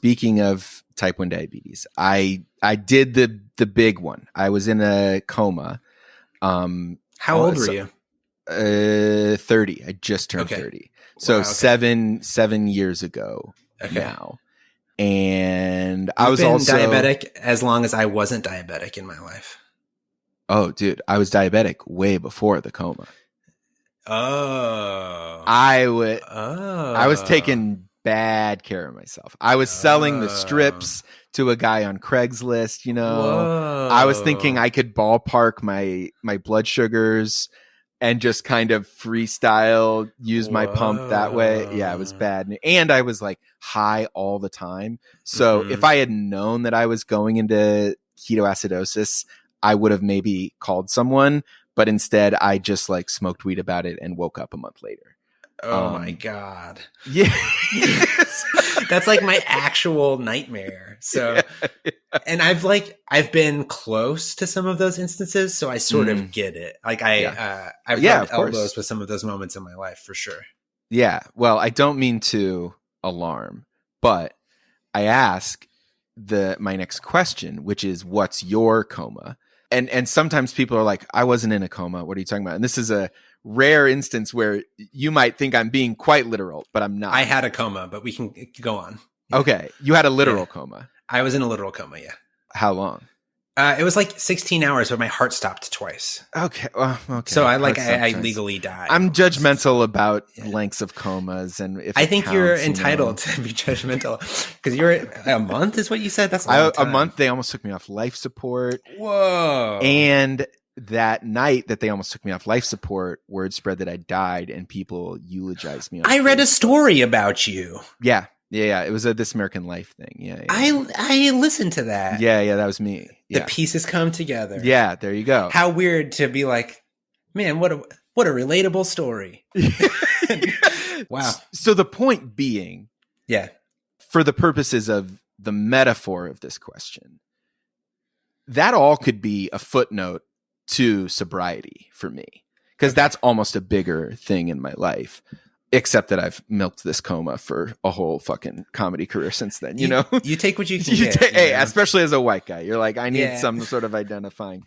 Speaking of type 1 diabetes, I did the big one. I was in a coma. How old were you? 30. I just turned 30. So wow, okay. 7 years ago now. And I You've was been also diabetic as long as I wasn't diabetic in my life. Oh, dude, I was diabetic way before the coma. Oh. I was taking bad care of myself. I was selling the strips to a guy on Craigslist, you know. Whoa. I was thinking I could ballpark my blood sugars and just kind of freestyle, use my pump that way. Yeah, it was bad. And I was like high all the time. So if I had known that I was going into ketoacidosis, I would have maybe called someone, but instead I just like smoked weed about it and woke up a month later. Oh my God. Yeah. That's like my actual nightmare. So, and I've been close to some of those instances, so I sort of get it. Like I've rubbed elbows with some of those moments in my life for sure. Yeah. Well, I don't mean to alarm, but I ask my next question, which is, what's your coma? And sometimes people are like, I wasn't in a coma. What are you talking about? And this is a rare instance where you might think I'm being quite literal, but I'm not. I had a coma, but we can go on. Yeah. Okay. You had a literal coma. I was in a literal coma, yeah. How long? It was like 16 hours, but my heart stopped twice. Okay. Well, okay. So I legally died. I'm judgmental about lengths of comas, and if I think you're entitled to be judgmental because you're a month is what you said. That's a month. They almost took me off life support. Whoa! And that night that they almost took me off life support, word spread that I died, and people eulogized me. I read a story about you. Yeah. It was a This American Life thing. Yeah. I listened to that. Yeah, that was me. The pieces come together. Yeah, there you go. How weird to be like, man, what a relatable story. Wow. So the point being, for the purposes of the metaphor of this question, that all could be a footnote to sobriety for me, because that's almost a bigger thing in my life. Except that I've milked this coma for a whole fucking comedy career since then, you know? You take what you can get. Hey, especially as a white guy. You're like, I need some sort of identifying.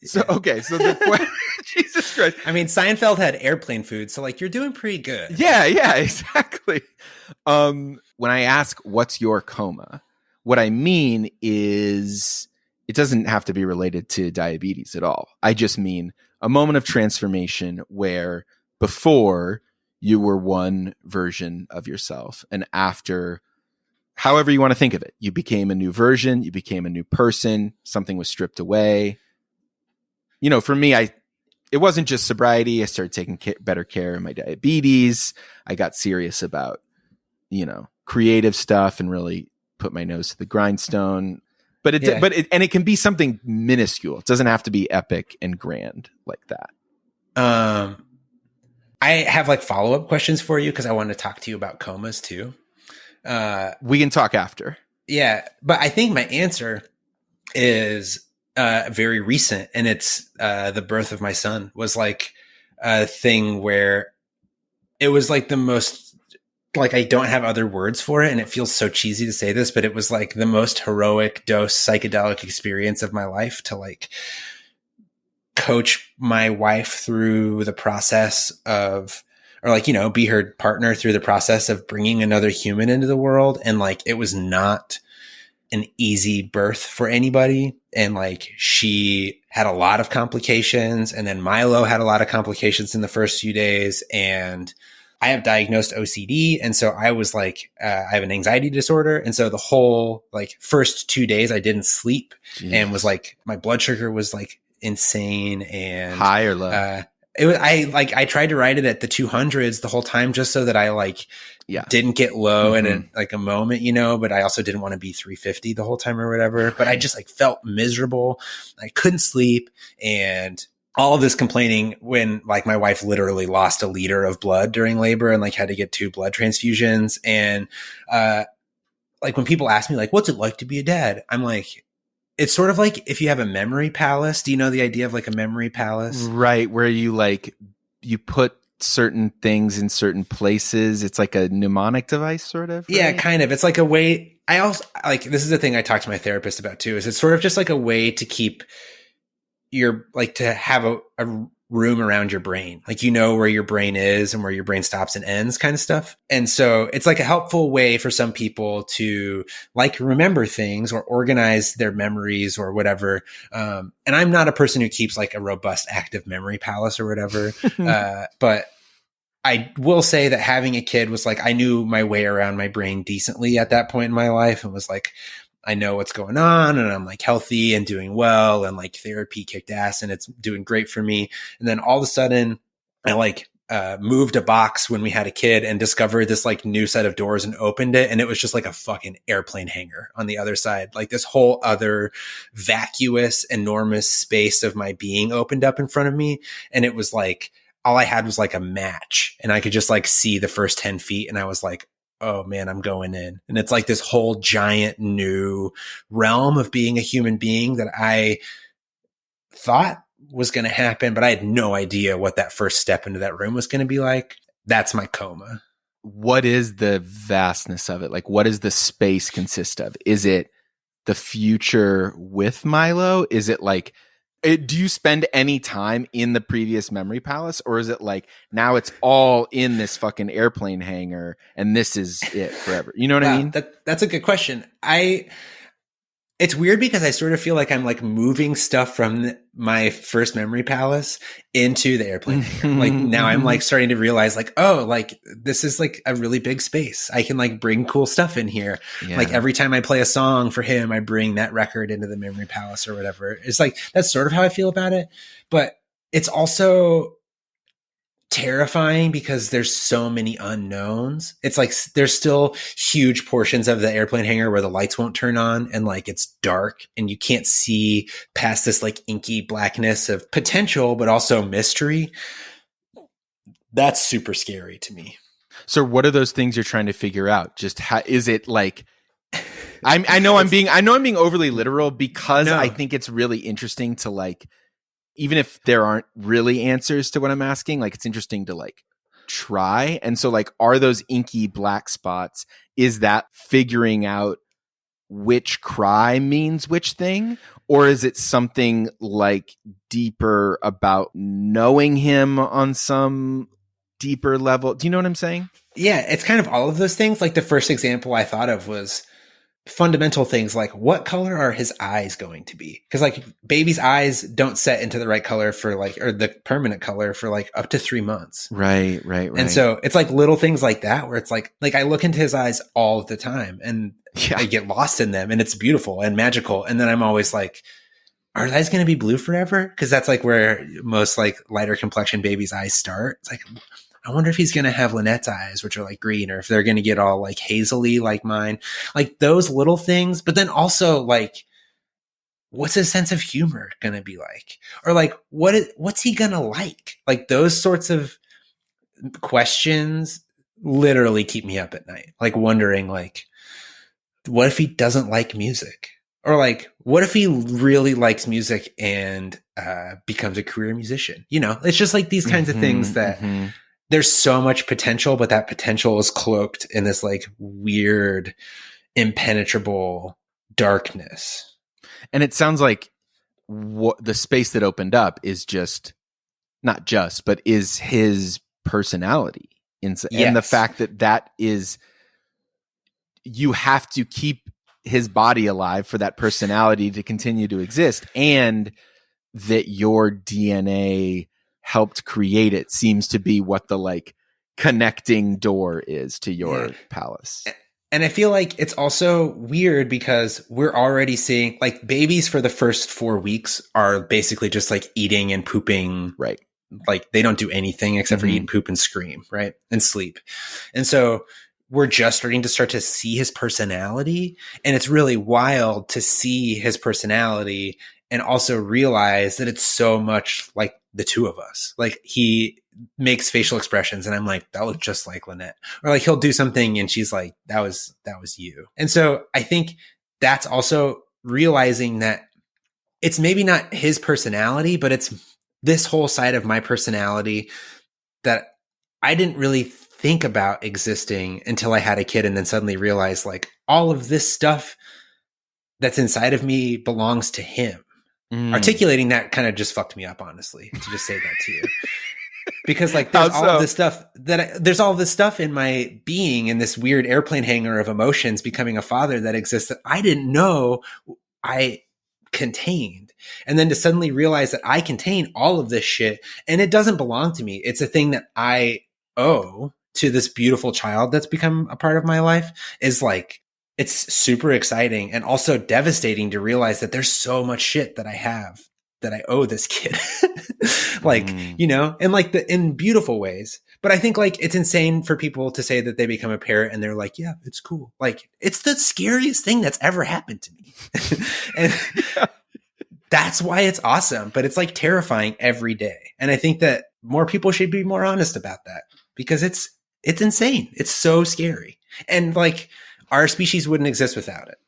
So, okay. So the Jesus Christ. I mean, Seinfeld had airplane food. So like, you're doing pretty good. Yeah, exactly. When I ask, what's your coma? What I mean is it doesn't have to be related to diabetes at all. I just mean a moment of transformation where before you were one version of yourself, and after, however you want to think of it, you became a new version, you became a new person, something was stripped away. You know, for me, it wasn't just sobriety. I started taking better care of my diabetes. I got serious about, creative stuff and really put my nose to the grindstone. But it can be something minuscule. It doesn't have to be epic and grand like that. I have like follow-up questions for you because I want to talk to you about comas too. We can talk after. Yeah, but I think my answer is very recent, and it's the birth of my son was like a thing where it was like the most, like, I don't have other words for it, and it feels so cheesy to say this, but it was like the most heroic dose psychedelic experience of my life to like coach my wife through the process of, or like, be her partner through the process of bringing another human into the world. And like, it was not an easy birth for anybody. And like, she had a lot of complications, and then Milo had a lot of complications in the first few days. And I have diagnosed OCD. And so I was like, I have an anxiety disorder. And so the whole like first 2 days I didn't sleep. Jeez. And was like, my blood sugar was like insane and high or low. I tried to write it at the 200s the whole time just so that I didn't get low in a moment, but I also didn't want to be 350 the whole time or whatever. But I just like felt miserable. I couldn't sleep, and all of this complaining when like my wife literally lost a liter of blood during labor and like had to get 2 blood transfusions. And like when people ask me like, what's it like to be a dad? I'm like, it's sort of like if you have a memory palace. Do you know the idea of like a memory palace? Right. Where you put certain things in certain places. It's like a mnemonic device, sort of. Yeah, right? kind of. It's like a way. I also like, this is the thing I talk to my therapist about too, is it's sort of just like a way to keep your, like, to have a room around your brain. Like, you know where your brain is and where your brain stops and ends, kind of stuff. And so it's like a helpful way for some people to like remember things or organize their memories or whatever. And I'm not a person who keeps like a robust active memory palace or whatever. But I will say that having a kid was like, I knew my way around my brain decently at that point in my life, and was like, I know what's going on, and I'm like healthy and doing well, and like therapy kicked ass and it's doing great for me. And then all of a sudden I like moved a box when we had a kid and discovered this like new set of doors and opened it. And it was just like a fucking airplane hangar on the other side. Like this whole other vacuous, enormous space of my being opened up in front of me. And it was like, all I had was like a match, and I could just like see the first 10 feet. And I was like, oh man, I'm going in. And it's like this whole giant new realm of being a human being that I thought was going to happen, but I had no idea what that first step into that room was going to be like. That's my coma. What is the vastness of it? Like, what does the space consist of? Is it the future with Milo? Is it like, do you spend any time in the previous memory palace, or is it like now it's all in this fucking airplane hangar and this is it forever? You know what I mean? That's a good question. It's weird because I sort of feel like I'm like moving stuff from my first memory palace into the airplane hangar. Like now I'm like starting to realize like, oh, like this is like a really big space. I can like bring cool stuff in here. Yeah. Like every time I play a song for him, I bring that record into the memory palace or whatever. It's like, that's sort of how I feel about it. But it's also terrifying because there's so many unknowns. It's like there's still huge portions of the airplane hangar where the lights won't turn on and like it's dark and you can't see past this like inky blackness of potential but also mystery. That's super scary to me. So what are those things you're trying to figure out? Just how is it like I know I'm being overly literal because I think it's really interesting to like, even if there aren't really answers to what I'm asking, like it's interesting to like try. And so like, are those inky black spots, is that figuring out which cry means which thing? Or is it something like deeper about knowing him on some deeper level? Do you know what I'm saying? Yeah, it's kind of all of those things. Like the first example I thought of was fundamental things like what color are his eyes going to be? Because like baby's eyes don't set into the right color for like, or the permanent color for like up to 3 months. Right. And so it's like little things like that where it's like I look into his eyes all the time and I get lost in them and it's beautiful and magical. And then I'm always like, are his eyes going to be blue forever? Because that's like where most like lighter complexion babies' eyes start. It's like, I wonder if he's going to have Lynette's eyes, which are like green, or if they're going to get all like hazily like mine, like those little things. But then also like, what's his sense of humor going to be like? Or like, what's he going to like? Like those sorts of questions literally keep me up at night. Like wondering like, what if he doesn't like music? Or like, what if he really likes music and becomes a career musician? You know, it's just like these kinds of things that there's so much potential, but that potential is cloaked in this like weird, impenetrable darkness. And it sounds like what the space that opened up is just not just, but is his personality. And the fact that is, you have to keep his body alive for that personality to continue to exist, and that your DNA helped create it seems to be what the like connecting door is to your palace. And I feel like it's also weird because we're already seeing like babies for the first 4 weeks are basically just like eating and pooping. Right. Like they don't do anything except for eat and poop and scream. Right. And sleep. And so we're just starting to see his personality. And it's really wild to see his personality and also realize that it's so much like the two of us. Like he makes facial expressions and I'm like, that looks just like Lynette. Or like he'll do something and she's like, that was you. And so I think that's also realizing that it's maybe not his personality, but it's this whole side of my personality that I didn't really think about existing until I had a kid, and then suddenly realized like all of this stuff that's inside of me belongs to him. Articulating that kind of just fucked me up, honestly, to just say that to you. Because like there's all of this stuff there's all this stuff in my being, in this weird airplane hangar of emotions becoming a father that exists that I didn't know I contained. And then to suddenly realize that I contain all of this shit and it doesn't belong to me. It's a thing that I owe to this beautiful child that's become a part of my life, is like, it's super exciting and also devastating to realize that there's so much shit that I have that I owe this kid. Like, you know, and like in beautiful ways. But I think like it's insane for people to say that they become a parent and they're like, yeah, it's cool. Like, it's the scariest thing that's ever happened to me. And that's why it's awesome, but it's like terrifying every day. And I think that more people should be more honest about that, because it's insane. It's so scary. And like, our species wouldn't exist without it.